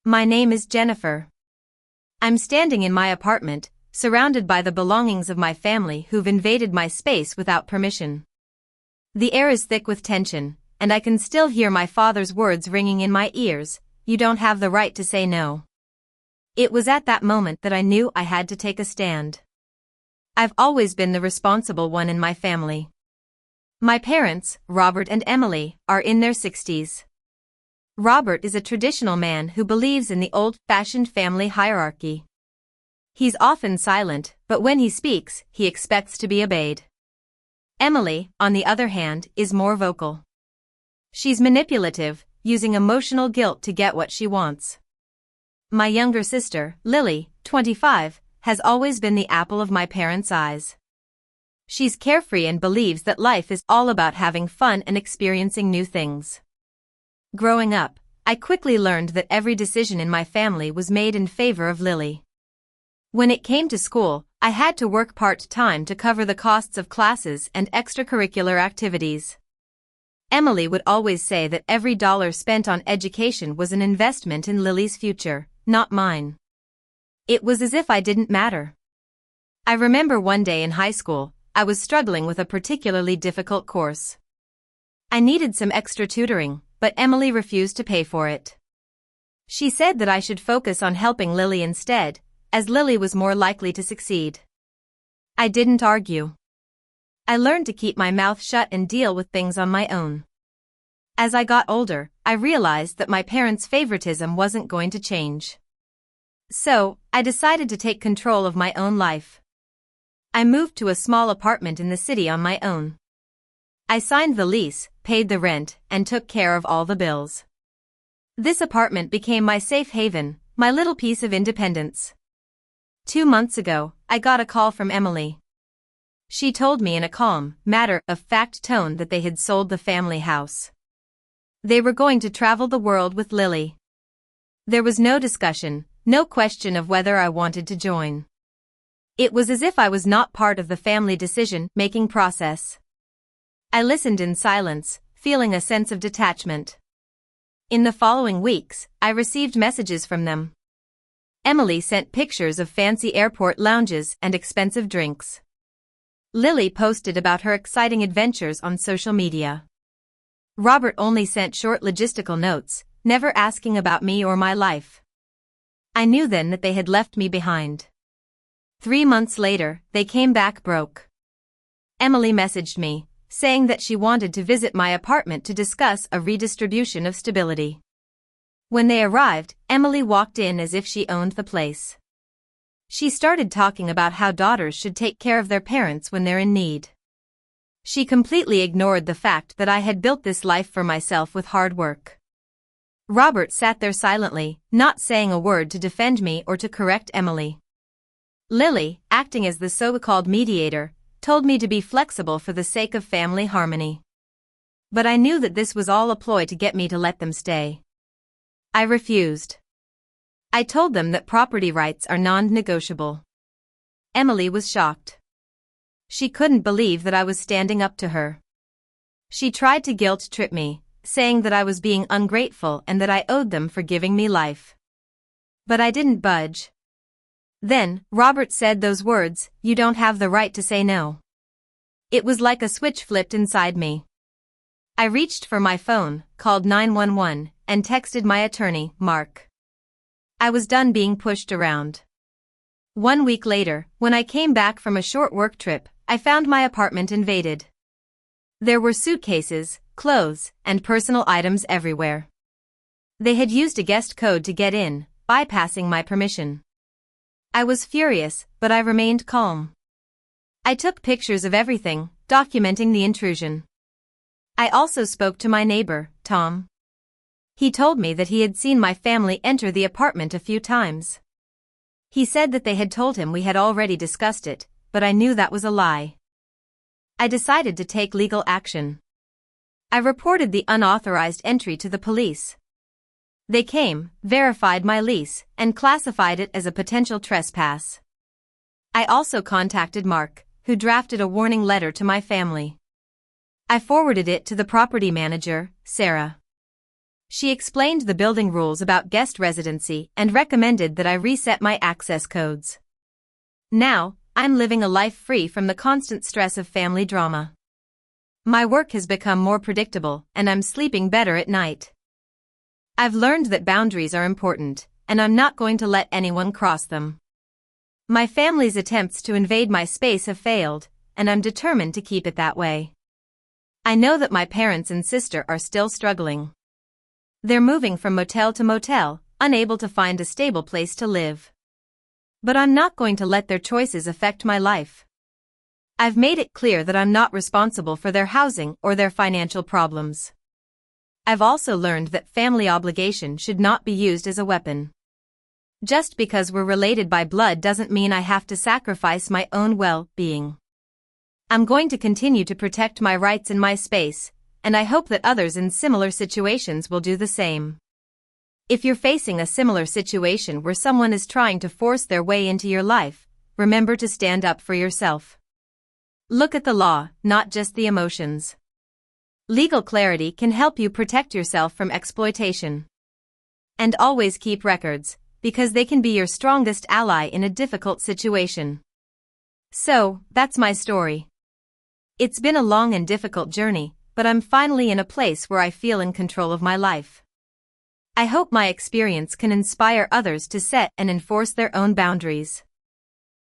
My name is Jennifer. I'm standing in my apartment, surrounded by the belongings of my family who've invaded my space without permission. The air is thick with tension, and I can still hear my father's words ringing in my ears, "You don't have the right to say no." It was at that moment that I knew I had to take a stand. I've always been the responsible one in my family. My parents, Robert and Emily, are in their 60s. Robert is a traditional man who believes in the old-fashioned family hierarchy. He's often silent, but when he speaks, he expects to be obeyed. Emily, on the other hand, is more vocal. She's manipulative, using emotional guilt to get what she wants. My younger sister, Lily, 25, has always been the apple of my parents' eyes. She's carefree and believes that life is all about having fun and experiencing new things. Growing up, I quickly learned that every decision in my family was made in favor of Lily. When it came to school, I had to work part-time to cover the costs of classes and extracurricular activities. Emily would always say that every dollar spent on education was an investment in Lily's future, not mine. It was as if I didn't matter. I remember one day in high school, I was struggling with a particularly difficult course. I needed some extra tutoring, but Emily refused to pay for it. She said that I should focus on helping Lily instead, as Lily was more likely to succeed. I didn't argue. I learned to keep my mouth shut and deal with things on my own. As I got older, I realized that my parents' favoritism wasn't going to change. So, I decided to take control of my own life. I moved to a small apartment in the city on my own. I signed the lease, paid the rent, and took care of all the bills. This apartment became my safe haven, my little piece of independence. 2 months ago, I got a call from Emily. She told me in a calm, matter-of-fact tone that they had sold the family house. They were going to travel the world with Lily. There was no discussion, no question of whether I wanted to join. It was as if I was not part of the family decision-making process. I listened in silence, feeling a sense of detachment. In the following weeks, I received messages from them. Emily sent pictures of fancy airport lounges and expensive drinks. Lily posted about her exciting adventures on social media. Robert only sent short logistical notes, never asking about me or my life. I knew then that they had left me behind. 3 months later, they came back broke. Emily messaged me, saying that she wanted to visit my apartment to discuss a redistribution of stability. When they arrived, Emily walked in as if she owned the place. She started talking about how daughters should take care of their parents when they're in need. She completely ignored the fact that I had built this life for myself with hard work. Robert sat there silently, not saying a word to defend me or to correct Emily. Lily, acting as the so-called mediator, told me to be flexible for the sake of family harmony. But I knew that this was all a ploy to get me to let them stay. I refused. I told them that property rights are non-negotiable. Emily was shocked. She couldn't believe that I was standing up to her. She tried to guilt-trip me, saying that I was being ungrateful and that I owed them for giving me life. But I didn't budge. Then, Robert said those words, "You don't have the right to say no." It was like a switch flipped inside me. I reached for my phone, called 911, and texted my attorney, Mark. I was done being pushed around. 1 week later, when I came back from a short work trip, I found my apartment invaded. There were suitcases, clothes, and personal items everywhere. They had used a guest code to get in, bypassing my permission. I was furious, but I remained calm. I took pictures of everything, documenting the intrusion. I also spoke to my neighbor, Tom. He told me that he had seen my family enter the apartment a few times. He said that they had told him we had already discussed it, but I knew that was a lie. I decided to take legal action. I reported the unauthorized entry to the police. They came, verified my lease, and classified it as a potential trespass. I also contacted Mark, who drafted a warning letter to my family. I forwarded it to the property manager, Sarah. She explained the building rules about guest residency and recommended that I reset my access codes. Now, I'm living a life free from the constant stress of family drama. My work has become more predictable, and I'm sleeping better at night. I've learned that boundaries are important, and I'm not going to let anyone cross them. My family's attempts to invade my space have failed, and I'm determined to keep it that way. I know that my parents and sister are still struggling. They're moving from motel to motel, unable to find a stable place to live. But I'm not going to let their choices affect my life. I've made it clear that I'm not responsible for their housing or their financial problems. I've also learned that family obligation should not be used as a weapon. Just because we're related by blood doesn't mean I have to sacrifice my own well-being. I'm going to continue to protect my rights in my space, and I hope that others in similar situations will do the same. If you're facing a similar situation where someone is trying to force their way into your life, remember to stand up for yourself. Look at the law, not just the emotions. Legal clarity can help you protect yourself from exploitation. And always keep records, because they can be your strongest ally in a difficult situation. So, that's my story. It's been a long and difficult journey, but I'm finally in a place where I feel in control of my life. I hope my experience can inspire others to set and enforce their own boundaries.